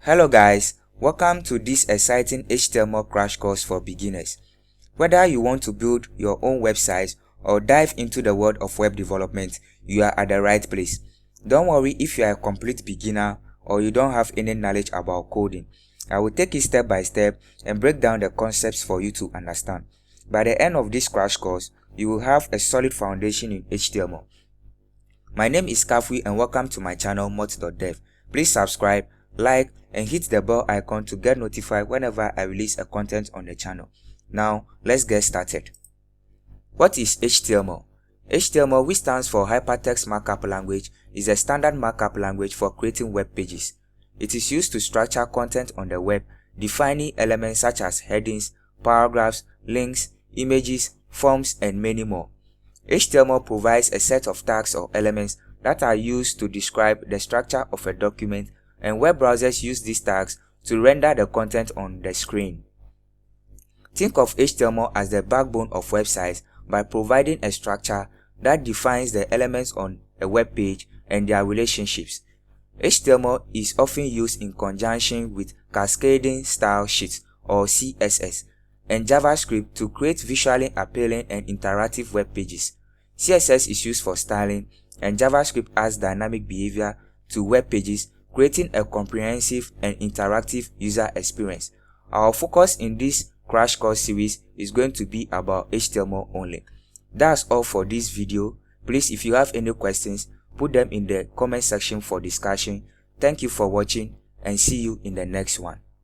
Hello guys, welcome to this exciting HTML crash course for beginners. Whether you want to build your own website or dive into the world of web development, you are at the right place. Don't worry if you are a complete beginner or you don't have any knowledge about coding. I will take it step by step and break down the concepts for you to understand. By the end of this crash course, you will have a solid foundation in HTML. My name is Kafui and welcome to my channel Mot.dev. Please subscribe, like, and hit the bell icon to get notified whenever I release a content on the channel. Now, let's get started. What is HTML? HTML, which stands for Hypertext Markup Language, is a standard markup language for creating web pages. It is used to structure content on the web, defining elements such as headings, paragraphs, links, images, forms, and many more. HTML provides a set of tags or elements that are used to describe the structure of a document, and web browsers use these tags to render the content on the screen. Think of HTML as the backbone of websites by providing a structure that defines the elements on a web page and their relationships. HTML is often used in conjunction with Cascading Style Sheets or CSS and JavaScript to create visually appealing and interactive web pages. CSS is used for styling, and JavaScript adds dynamic behavior to web pages, creating a comprehensive and interactive user experience. Our focus in this crash course series is going to be about HTML only. That's all for this video. Please, if you have any questions, put them in the comment section for discussion. Thank you for watching and see you in the next one.